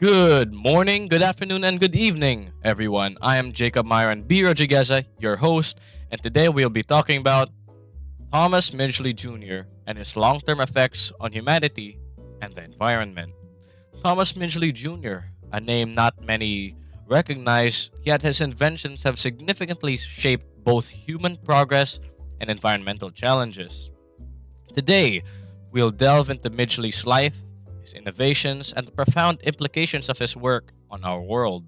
Good morning, good afternoon, and good evening, everyone. I am Jacob Myron B. Rodriguez, your host, and today we'll be talking about Thomas Midgely Jr. and his long term effects on humanity and the environment. Thomas Midgely Jr., a name not many recognize, yet his inventions have significantly shaped both human progress and environmental challenges. Today, we'll delve into Midgley's life, his innovations, and the profound implications of his work on our world.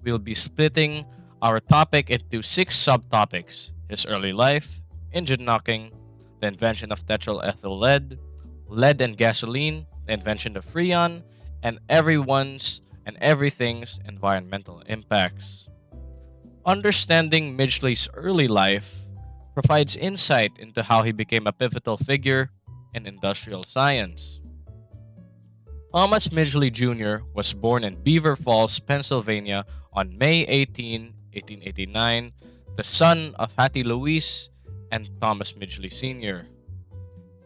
We'll be splitting our topic into six subtopics: his early life, engine knocking, the invention of tetraethyl lead, lead and gasoline, the invention of freon, and everyone's and everything's environmental impacts. Understanding Midgley's early life provides insight into how he became a pivotal figure in industrial science. Thomas Midgley Jr. was born in Beaver Falls, Pennsylvania on May 18, 1889, the son of Hattie Louise and Thomas Midgley Sr.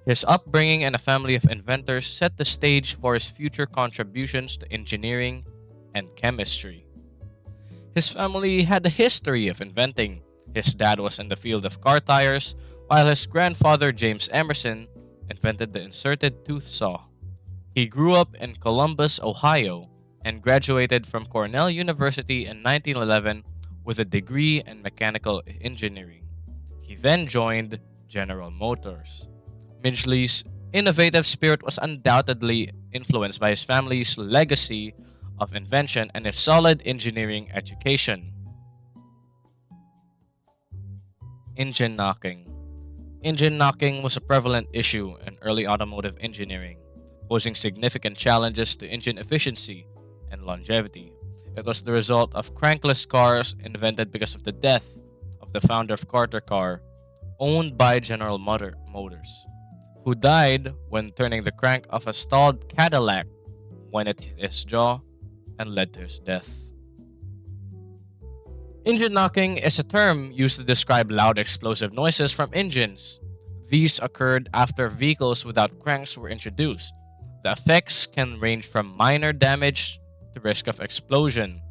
His upbringing and a family of inventors set the stage for his future contributions to engineering and chemistry. His family had a history of inventing. His dad was in the field of car tires, while his grandfather, James Emerson, invented the inserted tooth saw. He grew up in Columbus, Ohio, and graduated from Cornell University in 1911 with a degree in mechanical engineering. He then joined General Motors. Midgley's innovative spirit was undoubtedly influenced by his family's legacy of invention and his solid engineering education. Engine knocking. Engine knocking was a prevalent issue in early automotive engineering, posing significant challenges to engine efficiency and longevity. It was the result of crankless cars invented because of the death of the founder of Carter Car, owned by Motors, who died when turning the crank of a stalled Cadillac when it hit his jaw and led to his death. Engine knocking is a term used to describe loud explosive noises from engines. These occurred after vehicles without cranks were introduced. The effects can range from minor damage to risk of explosion.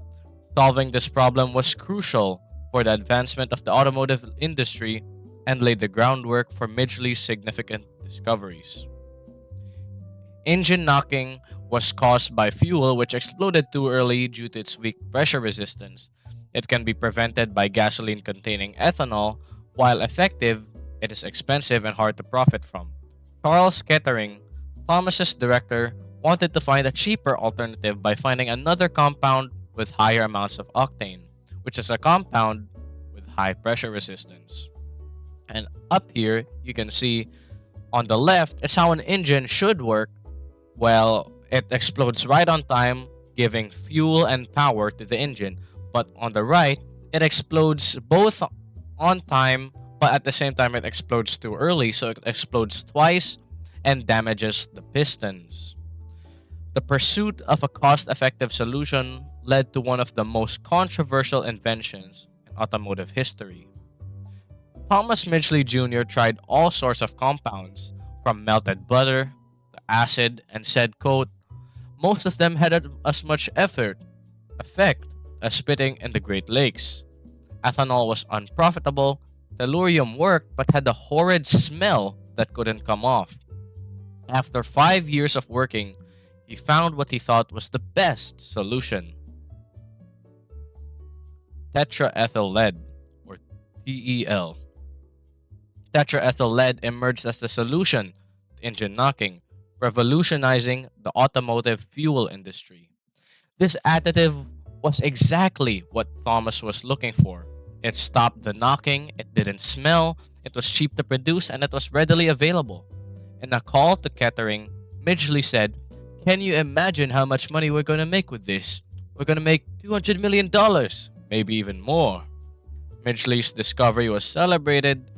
Solving this problem was crucial for the advancement of the automotive industry and laid the groundwork for Midgley's significant discoveries. Engine knocking was caused by fuel which exploded too early due to its weak pressure resistance. It can be prevented by gasoline containing ethanol. While effective, it is expensive and hard to profit from. Charles Kettering, Thomas's director, wanted to find a cheaper alternative by finding another compound with higher amounts of octane, which is a compound with high pressure resistance. And up here, you can see on the left is how an engine should work. Well, it explodes right on time, giving fuel and power to the engine. But on the right, it explodes both on time, but at the same time, it explodes too early, so it explodes twice and damages the pistons. The pursuit of a cost effective solution led to one of the most controversial inventions in automotive history. Thomas Midgley Jr. tried all sorts of compounds, from melted butter to acid and said, quote, most of them had as much effect as spitting in the Great Lakes. Ethanol was unprofitable, tellurium worked but had a horrid smell that couldn't come off. After 5 years of working, he found what he thought was the best solution: tetraethyl lead, or TEL. Tetraethyl lead emerged as the solution to engine knocking, revolutionizing the automotive fuel industry. This additive was exactly what Thomas was looking for. It stopped the knocking, it didn't smell, it was cheap to produce, and it was readily available. In a call to Kettering, Midgley said, can you imagine how much money we're going to make with this? We're going to make $200 million, maybe even more. Midgley's discovery was celebrated,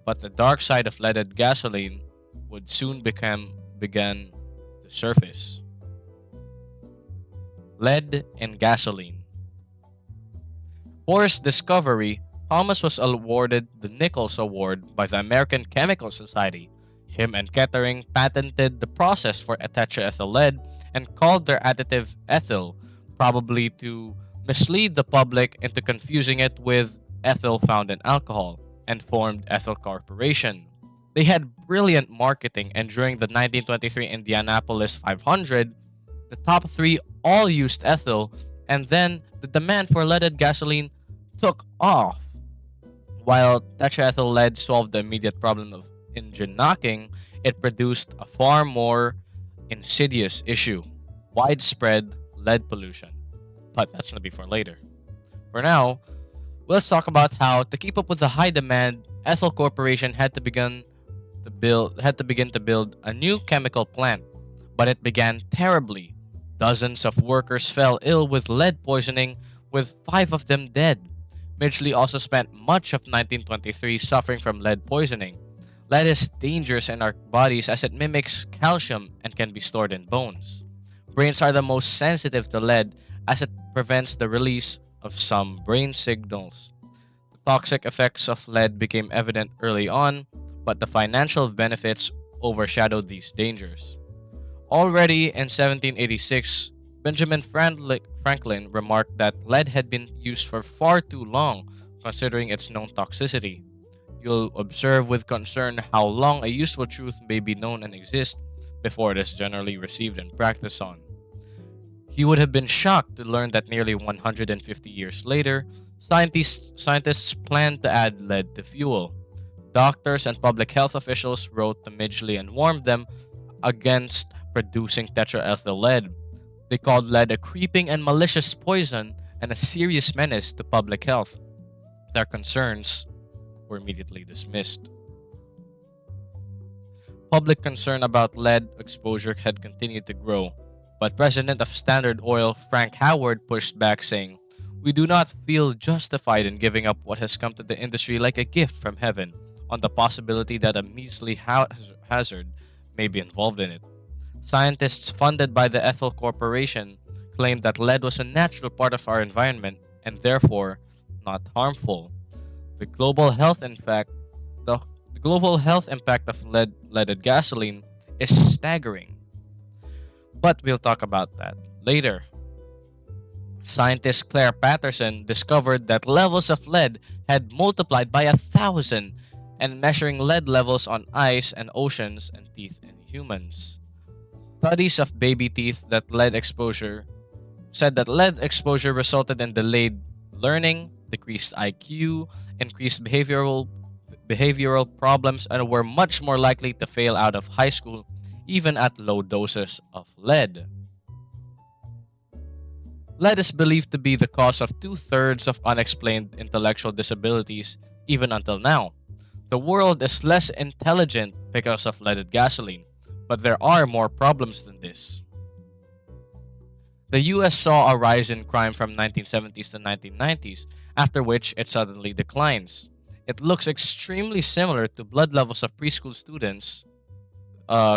but the dark side of leaded gasoline would soon began to surface. Lead in gasoline. For his discovery, Thomas was awarded the Nichols Award by the American Chemical Society. Him and Kettering patented the process for tetraethyl lead and called their additive ethyl, probably to mislead the public into confusing it with ethyl found in alcohol, and formed Ethyl Corporation. They had brilliant marketing, and during the 1923 Indianapolis 500, the top three all used ethyl, and then the demand for leaded gasoline took off. While tetraethyl lead solved the immediate problem of engine knocking, it produced a far more insidious issue: widespread lead pollution. But that's gonna be for later. For now, let's talk about how, to keep up with the high demand, Ethyl Corporation had to begin to build a new chemical plant. But it began terribly. Dozens of workers fell ill with lead poisoning, with 5 of them dead. Midgley also spent much of 1923 suffering from lead poisoning. Lead is dangerous in our bodies as it mimics calcium and can be stored in bones. Brains are the most sensitive to lead as it prevents the release of some brain signals. The toxic effects of lead became evident early on, but the financial benefits overshadowed these dangers. Already in 1786, Benjamin Franklin remarked that lead had been used for far too long, considering its known toxicity. You'll observe with concern how long a useful truth may be known and exist before it is generally received and practiced on. He would have been shocked to learn that nearly 150 years later, scientists planned to add lead to fuel. Doctors and public health officials wrote to Midgley and warned them against producing tetraethyl lead. They called lead a creeping and malicious poison and a serious menace to public health. Their concerns were immediately dismissed. Public concern about lead exposure had continued to grow, but President of Standard Oil Frank Howard pushed back, saying, "We do not feel justified in giving up what has come to the industry like a gift from heaven on the possibility that a measly hazard may be involved in it." Scientists funded by the Ethyl Corporation claimed that lead was a natural part of our environment and therefore not harmful. The global health impact of leaded gasoline is staggering. But we'll talk about that later. Scientist Claire Patterson discovered that levels of lead had multiplied by 1,000, and measuring lead levels on ice and oceans and teeth in humans. Studies of baby teeth said that lead exposure resulted in delayed learning, decreased IQ, increased behavioral problems, and were much more likely to fail out of high school even at low doses of lead. Lead is believed to be the cause of 2/3 of unexplained intellectual disabilities even until now. The world is less intelligent because of leaded gasoline, but there are more problems than this. The US saw a rise in crime from 1970s to 1990s, after which it suddenly declines. It looks extremely similar to blood levels of preschool students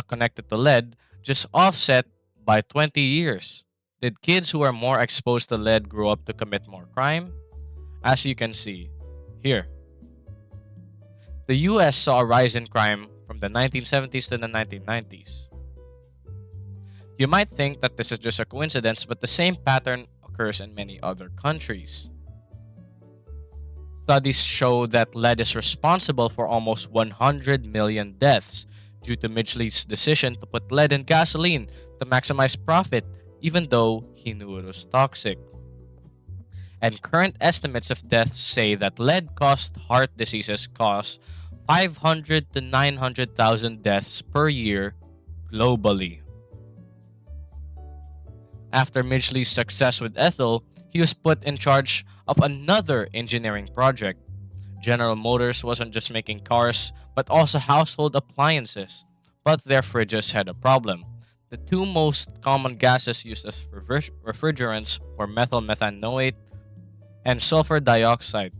connected to lead, just offset by 20 years. Did kids who are more exposed to lead grow up to commit more crime? As you can see here, the US saw a rise in crime from the 1970s to the 1990s. You might think that this is just a coincidence, but the same pattern occurs in many other countries. Studies show that lead is responsible for almost 100 million deaths due to Midgley's decision to put lead in gasoline to maximize profit, even though he knew it was toxic. And current estimates of deaths say that lead-caused heart diseases cause 500 to 900,000 deaths per year globally. After Midgley's success with ethyl, he was put in charge of another engineering project. General Motors wasn't just making cars, but also household appliances. But their fridges had a problem. The two most common gases used as refrigerants were methylmethanoate and sulfur dioxide.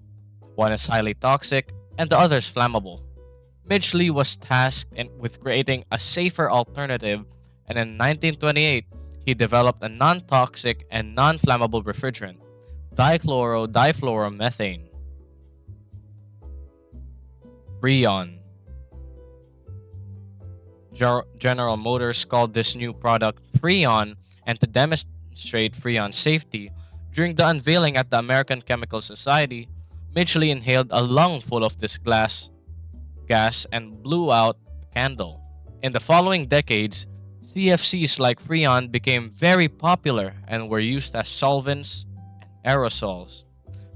One is highly toxic, and the other is flammable. Midgley was tasked with creating a safer alternative, and in 1928, he developed a non-toxic and non-flammable refrigerant, difluoromethane. Freon. General Motors called this new product Freon, and to demonstrate Freon's safety, during the unveiling at the American Chemical Society, Midgely inhaled a lung full of this gas and blew out a candle. In the following decades, CFCs like Freon became very popular and were used as solvents and aerosols.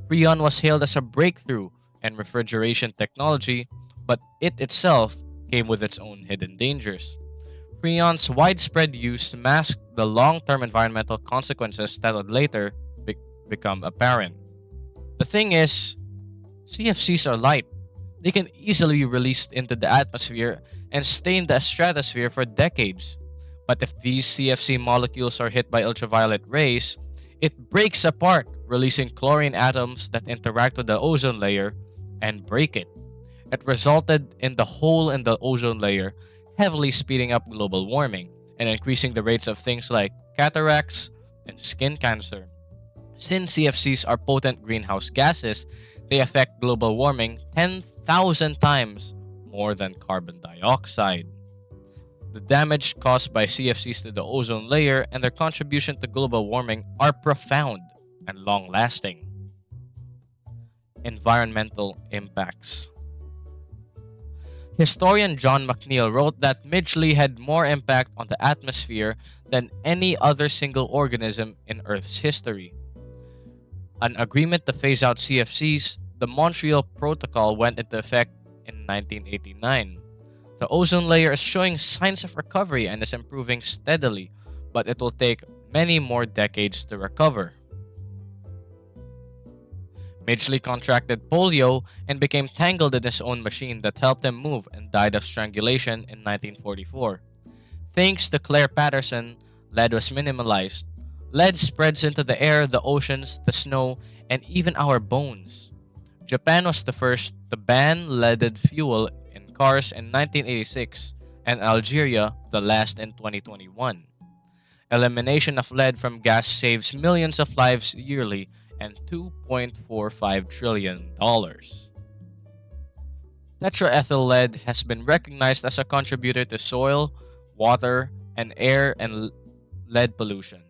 Freon was hailed as a breakthrough in refrigeration technology, but it itself came with its own hidden dangers. Freon's widespread use masked the long term environmental consequences that would later become apparent. The thing is, CFCs are light. They can easily be released into the atmosphere and stay in the stratosphere for decades. But if these CFC molecules are hit by ultraviolet rays, it breaks apart, releasing chlorine atoms that interact with the ozone layer and break it. It resulted in the hole in the ozone layer heavily speeding up global warming and increasing the rates of things like cataracts and skin cancer. Since CFCs are potent greenhouse gases, they affect global warming 10,000 times more than carbon dioxide. The damage caused by CFCs to the ozone layer and their contribution to global warming are profound and long lasting. Environmental impacts. Historian John McNeill wrote that Midgely had more impact on the atmosphere than any other single organism in Earth's history. An agreement to phase out CFCs, the Montreal Protocol, went into effect in 1989. The ozone layer is showing signs of recovery and is improving steadily, but it will take many more decades to recover. Midgely contracted polio and became tangled in his own machine that helped him move and died of strangulation in 1944. Thanks to Claire Patterson, lead was minimalized. Lead spreads into the air, the oceans, the snow, and even our bones. Japan was the first to ban leaded fuel in cars in 1986, and Algeria the last in 2021. Elimination of lead from gas saves millions of lives yearly and $2.45 trillion. Tetraethyl lead has been recognized as a contributor to soil, water, and air and lead pollution,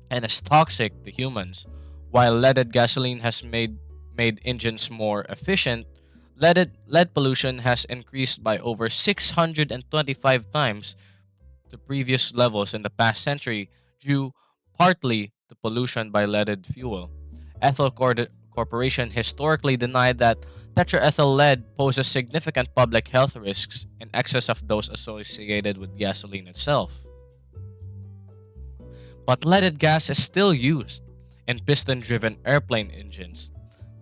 and is toxic to humans. While leaded gasoline has made engines more efficient, lead pollution has increased by over 625 times to previous levels in the past century, due partly to pollution by leaded fuel. Ethyl Corporation historically denied that tetraethyl lead poses significant public health risks in excess of those associated with gasoline itself. But leaded gas is still used in piston-driven airplane engines,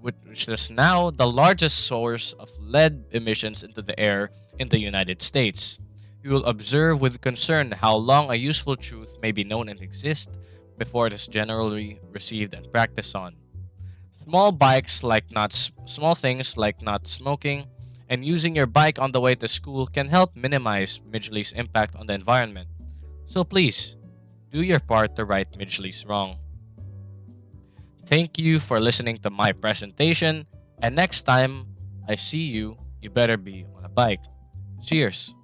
which is now the largest source of lead emissions into the air in the United States. You will observe with concern how long a useful truth may be known and exist before it is generally received and practiced on. Small things like not smoking and using your bike on the way to school can help minimize Midgley's impact on the environment. So please, do your part to right Midgley's wrong. Thank you for listening to my presentation, and next time I see you, you better be on a bike. Cheers!